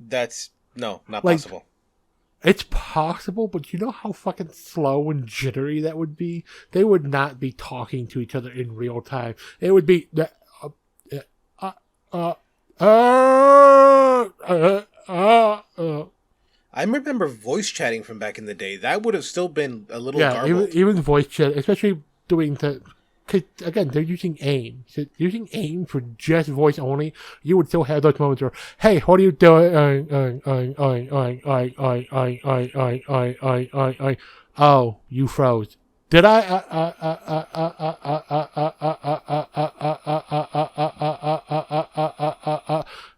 That's not possible. It's possible, but you know how fucking slow and jittery that would be? They would not be talking to each other in real time. It would be I remember voice chatting from back in the day. That would have still been a little garbled. Even voice chat, especially doing because again, they're using AIM. So using AIM for just voice only, you would still have those moments where, hey, what are you doing? Oh, you froze. Did I?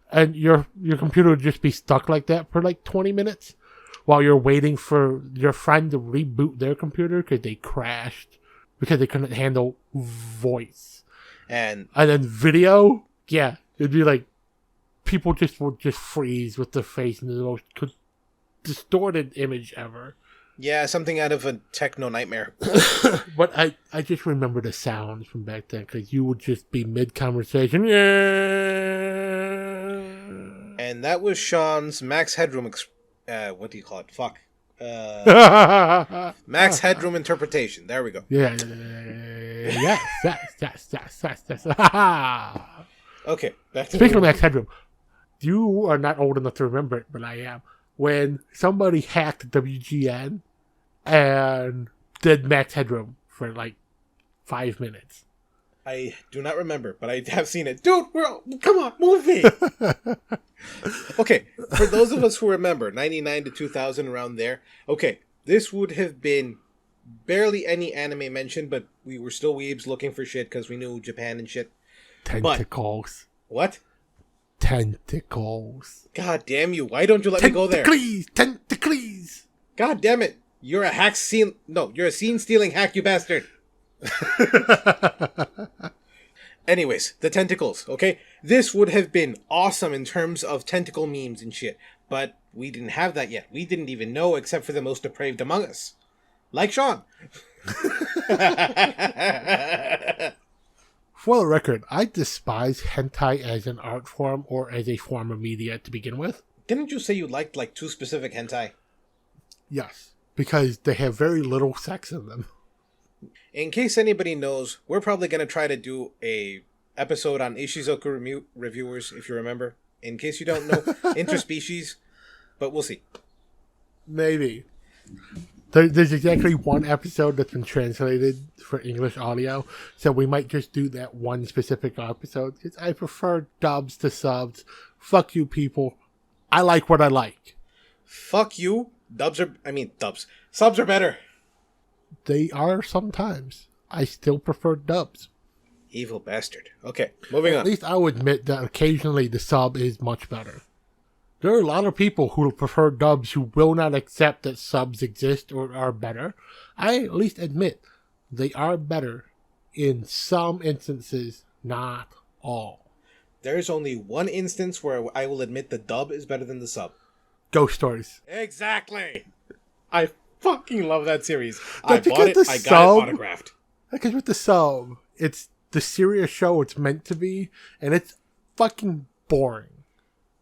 And your computer would just be stuck like that for 20 minutes while you're waiting for your friend to reboot their computer because they crashed because they couldn't handle voice. And then video, yeah, it'd be like people would just freeze with their face in the most distorted image ever. Yeah, something out of a techno nightmare. But I just remember the sounds from back then because you would just be mid-conversation. Yeah. And that was Sean's Max Headroom, what do you call it? Fuck. Max Headroom interpretation. There we go. Yeah. Yes. Okay, back to Speaking of Max Headroom, you are not old enough to remember it, but I am. When somebody hacked WGN and did Max Headroom for 5 minutes. I do not remember, but I have seen it. Dude, come on, movie! Okay, for those of us who remember, 99 to 2000, around there, okay, this would have been barely any anime mentioned, but we were still weebs looking for shit because we knew Japan and shit. Tentacles. But, what? Tentacles. God damn you. Why don't you let me go there? Tentacles. God damn it. You're a hack scene. No, you're a scene stealing hack, you bastard. Anyways, the tentacles, okay? This would have been awesome in terms of tentacle memes and shit, but we didn't have that yet. We didn't even know except for the most depraved among us. Like Shaun. For the record, I despise hentai as an art form or as a form of media to begin with. Didn't you say you liked like 2 specific hentai? Yes, because they have very little sex in them. In case anybody knows, we're probably going to try to do a episode on Ishizoku reviewers, if you remember. In case you don't know, interspecies, but we'll see. Maybe. There's exactly one episode that's been translated for English audio, so we might just do that one specific episode, because I prefer dubs to subs. Fuck you, people. I like what I like. Fuck you. Subs are better. They are sometimes. I still prefer dubs. Evil bastard. Okay, moving on. At least I will admit that occasionally the sub is much better. There are a lot of people who prefer dubs who will not accept that subs exist or are better. I at least admit they are better in some instances, not all. There's only one instance where I will admit the dub is better than the sub. Ghost Stories. Exactly. I fucking love that series. But I bought it. I got it autographed. Because with the sub, it's the serious show it's meant to be, and it's fucking boring.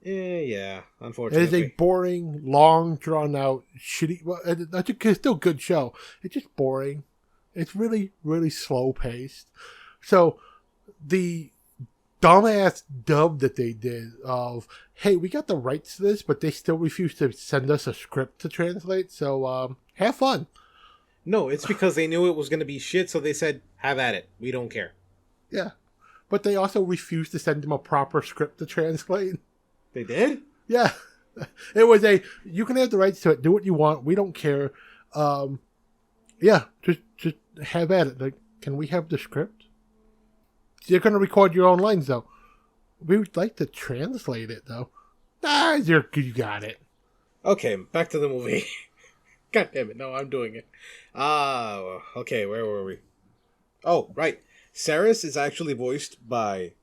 Yeah, unfortunately. It is a boring, long, drawn-out, shitty... Well, it's still a good show. It's just boring. It's really, really slow-paced. So, the dumbass dub that they did of, hey, we got the rights to this, but they still refuse to send us a script to translate, so have fun. No, it's because they knew it was going to be shit, so they said, have at it. We don't care. Yeah. But they also refused to send them a proper script to translate. They did? Yeah. It was you can have the rights to it, do what you want, we don't care. Yeah, just have at it. Like, can we have the script? You're going to record your own lines, though. We would like to translate it, though. Nah, you got it. Okay, back to the movie. God damn it, no, I'm doing it. Okay, where were we? Oh, right. Saris is actually voiced by...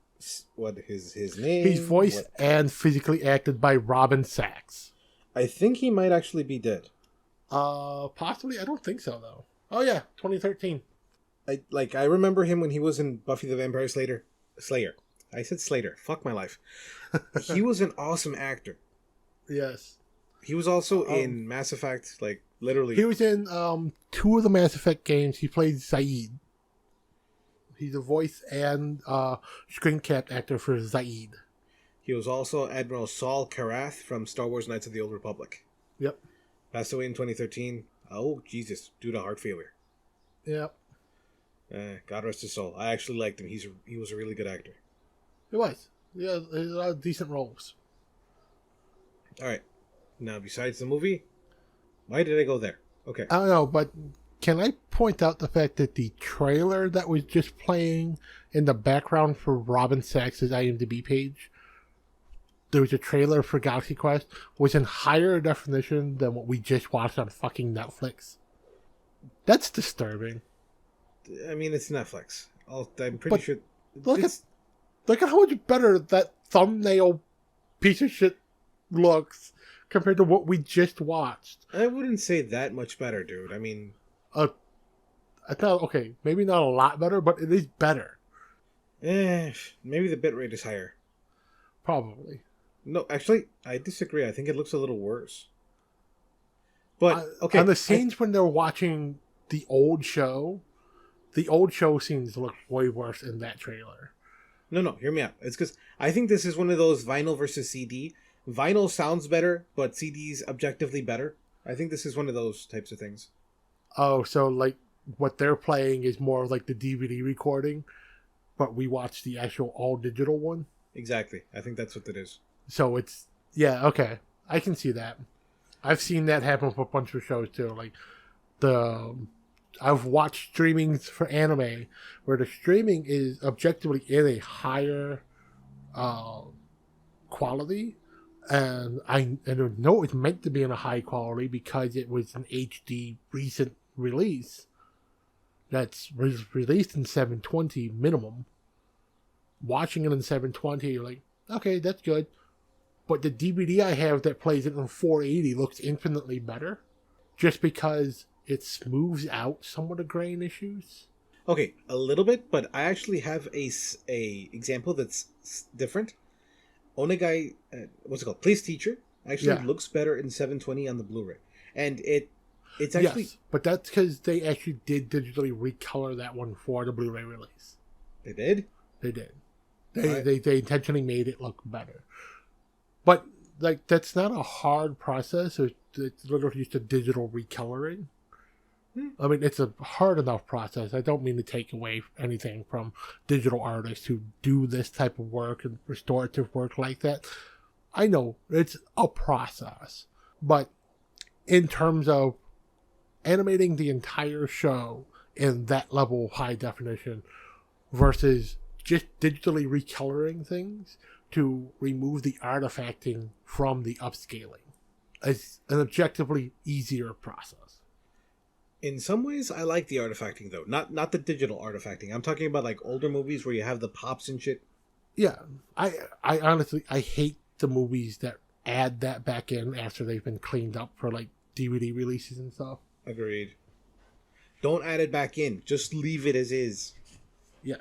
What is his name? He's voiced and physically acted by Robin Sachs. I think he might actually be dead. Possibly? I don't think so, though. Oh, yeah, 2013. I remember him when he was in Buffy the Vampire Slayer. I said Slater. Fuck my life. He was an awesome actor. Yes. He was also in Mass Effect, like, literally. He was in 2 of the Mass Effect games. He played Zaid. He's a voice and screen cap actor for Zaid. He was also Admiral Saul Karath from Star Wars Knights of the Old Republic. Yep. Passed away in 2013. Oh, Jesus. Due to heart failure. Yep. God rest his soul. I actually liked him. He was a really good actor. He was. Yeah, he had a lot of decent roles. Alright. Now, besides the movie, why did I go there? Okay. I don't know, but can I point out the fact that the trailer that was just playing in the background for Robin Sachs' IMDb page, there was a trailer for Galaxy Quest, was in higher definition than what we just watched on fucking Netflix. That's disturbing. I mean, it's Netflix. I'm pretty sure... Look at how much better that thumbnail piece of shit looks compared to what we just watched. I wouldn't say that much better, dude. I mean... I thought, okay, maybe not a lot better, but it is better. Maybe the bitrate is higher. Probably. No, actually, I disagree. I think it looks a little worse. But, okay. On the scenes when they're watching the old show scenes look way worse in that trailer. No, hear me out. It's because I think this is one of those vinyl versus CD. Vinyl sounds better, but CD's objectively better. I think this is one of those types of things. Oh, so like what they're playing is more like the DVD recording, but we watch the actual all digital one? Exactly. I think that's what it is. So it's, yeah, okay. I can see that. I've seen that happen for a bunch of shows too. Like the I've watched streamings for anime where the streaming is objectively in a higher quality, and I know it's meant to be in a high quality because it was an HD recent release that's released in 720 minimum. Watching it in 720, you're like, okay, that's good. But the DVD I have that plays it in 480 looks infinitely better, just because it smooths out some of the grain issues. Okay, a little bit, but I actually have a example that's different. Onegai, what's it called? Police Teacher actually looks better in 720 on the Blu-ray, and it's actually but that's because they actually did digitally recolor that one for the Blu-ray release. They did. They did. They intentionally made it look better, but like that's not a hard process. It's literally just a digital recoloring. I mean, it's a hard enough process. I don't mean to take away anything from digital artists who do this type of work and restorative work like that. I know it's a process, but in terms of animating the entire show in that level of high definition versus just digitally recoloring things to remove the artifacting from the upscaling is an objectively easier process. In some ways, I like the artifacting though. Not the digital artifacting. I'm talking about like older movies where you have the pops and shit. Yeah, I honestly I hate the movies that add that back in after they've been cleaned up for like DVD releases and stuff. Agreed. Don't add it back in. Just leave it as is. Yes.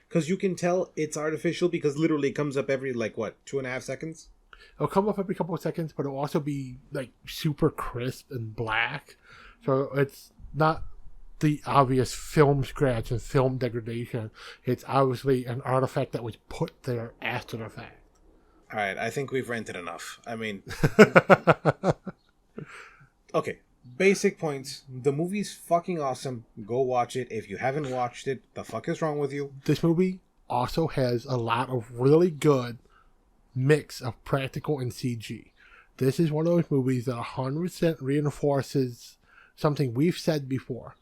Because you can tell it's artificial because literally it comes up every, like, what, 2.5 seconds? It'll come up every couple of seconds, but it'll also be, like, super crisp and black. So it's not the obvious film scratch and film degradation. It's obviously an artifact that was put there after the fact. All right, I think we've ranted enough. I mean... Okay, basic points. The movie's fucking awesome. Go watch it. If you haven't watched it, the fuck is wrong with you? This movie also has a lot of really good mix of practical and CG. This is one of those movies that 100% reinforces something we've said before.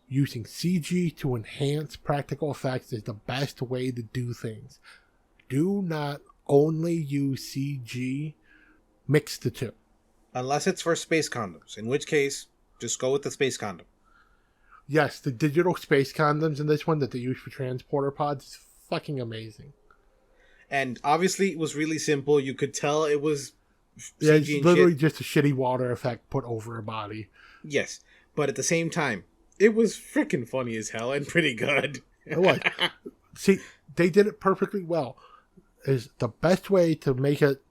Using CG to enhance practical effects is the best way to do things. Do not only use CG, mix the two. Unless it's for space condoms, in which case, just go with the space condom. Yes, the digital space condoms in this one that they use for transporter pods is fucking amazing. And obviously it was really simple. You could tell it was CG. Yeah, it's literally just a shitty water effect put over a body. Yes, but at the same time, it was freaking funny as hell and pretty good. It was. See, they did it perfectly well. Is the best way to make it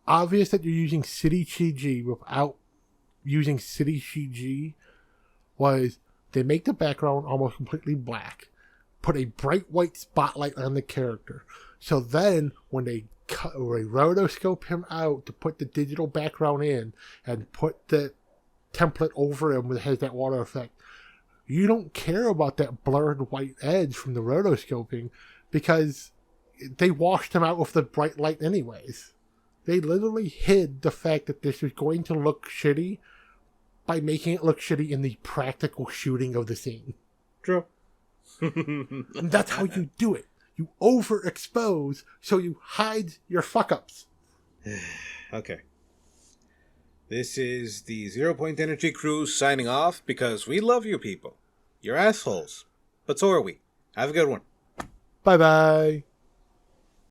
obvious that you're using city CG without using city CG was they make the background almost completely black, put a bright white spotlight on the character. So then when they rotoscope him out to put the digital background in and put the template over him that has that water effect, you don't care about that blurred white edge from the rotoscoping because they washed him out with the bright light anyways. They literally hid the fact that this was going to look shitty by making it look shitty in the practical shooting of the scene. True. And that's how you do it. You overexpose so you hide your fuck-ups. Okay. This is the ZeroPoint Energy crew signing off because we love you people. You're assholes. But so are we. Have a good one. Bye-bye.